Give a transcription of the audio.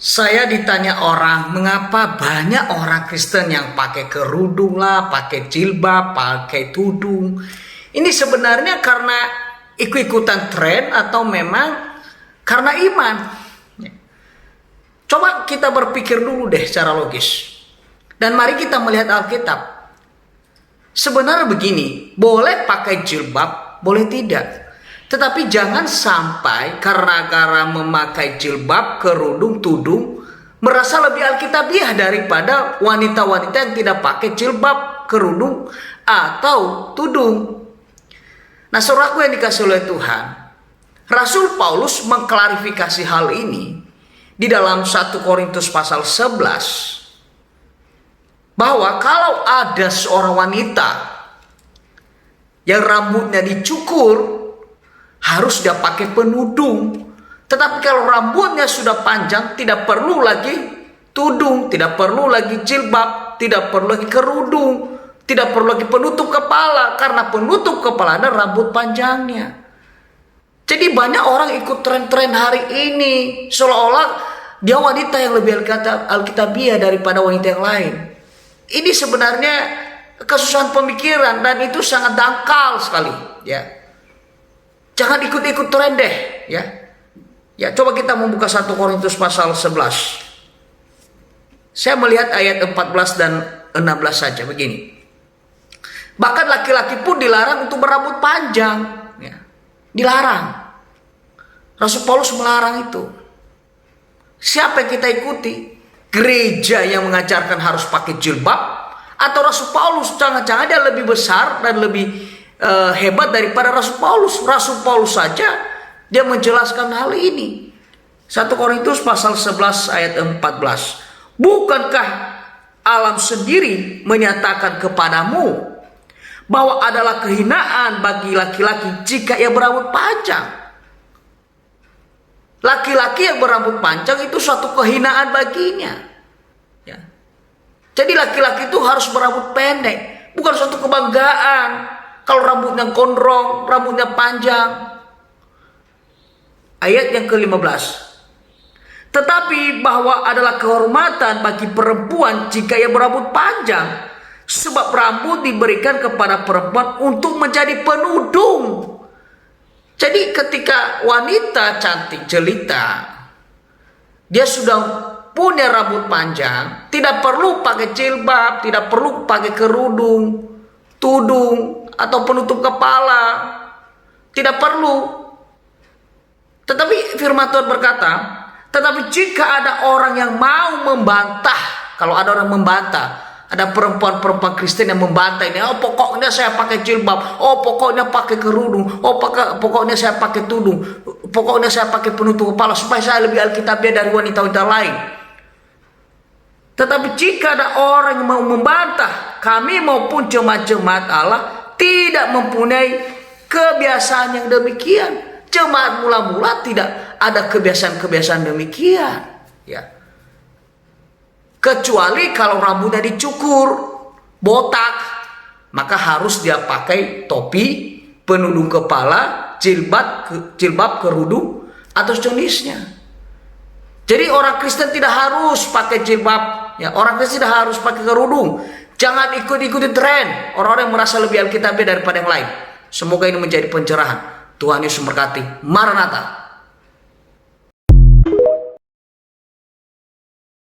Saya ditanya orang, mengapa banyak orang Kristen yang pakai kerudung lah, pakai jilbab, pakai tudung. Ini sebenarnya karena ikut-ikutan tren atau memang karena iman. Coba kita berpikir dulu deh secara logis. Dan mari kita melihat Alkitab. Sebenarnya begini, boleh pakai jilbab, boleh tidak. Tetapi jangan sampai karena memakai jilbab, kerudung, tudung merasa lebih alkitabiah daripada wanita-wanita yang tidak pakai jilbab, kerudung, atau tudung. Nah, saudaraku yang dikasih oleh Tuhan, Rasul Paulus mengklarifikasi hal ini di dalam 1 Korintus pasal 11 bahwa kalau ada seorang wanita yang rambutnya dicukur, harus dia pakai penudung. Tetapi kalau rambutnya sudah panjang, tidak perlu lagi tudung, tidak perlu lagi jilbab, tidak perlu lagi kerudung, tidak perlu lagi penutup kepala, karena penutup kepala ada rambut panjangnya. Jadi banyak orang ikut tren-tren hari ini, seolah-olah dia wanita yang lebih alkitabiah daripada wanita yang lain. Ini sebenarnya kesusahan pemikiran dan itu sangat dangkal sekali, ya. Jangan ikut-ikut tren deh, ya. Ya, coba kita membuka 1 Korintus pasal 11. Saya melihat ayat 14 dan 16 saja begini. Bahkan laki-laki pun dilarang untuk berambut panjang, ya. Dilarang. Rasul Paulus melarang itu. Siapa yang kita ikuti? Gereja yang mengajarkan harus pakai jilbab, atau Rasul Paulus? Jangan-jangan dia lebih besar dan lebih hebat daripada Rasul Paulus. Rasul Paulus saja dia menjelaskan hal ini. 1 Korintus pasal 11 ayat 14. Bukankah alam sendiri menyatakan kepadamu bahwa adalah kehinaan bagi laki-laki jika ia berambut panjang? Laki-laki yang berambut panjang itu suatu kehinaan baginya, ya. Jadi laki-laki itu harus berambut pendek, bukan suatu kebanggaan. Kalau rambutnya gondrong, rambutnya panjang. Ayat yang ke-15. Tetapi bahwa adalah kehormatan bagi perempuan jika ia berambut panjang. Sebab rambut diberikan kepada perempuan untuk menjadi penudung. Jadi ketika wanita cantik jelita, dia sudah punya rambut panjang, tidak perlu pakai jilbab, tidak perlu pakai kerudung, tudung, atau penutup kepala, tidak perlu. Tetapi firman Tuhan berkata, tetapi jika ada orang yang mau membantah, kalau ada orang membantah, ada perempuan-perempuan Kristen yang membantah ini, oh pokoknya saya pakai jilbab, oh pokoknya pakai kerudung, oh pokoknya saya pakai tudung, pokoknya saya pakai penutup kepala supaya saya lebih alkitabiah dari wanita-wanita lain. Tetapi jika ada orang yang mau membantah, kami maupun jemaat-jemaat Allah tidak mempunyai kebiasaan yang demikian. Jemaat mula-mula tidak ada kebiasaan-kebiasaan demikian, ya. Kecuali kalau rambutnya dicukur, botak, maka harus dia pakai topi, penudung kepala, jilbab, kerudung, atau jenisnya. Jadi orang Kristen tidak harus pakai jilbab, ya. Orang Kristen tidak harus pakai kerudung. Jangan ikuti tren orang-orang yang merasa lebih alkitabiah daripada yang lain. Semoga ini menjadi pencerahan. Tuhan Yesus memberkati. Maranatha.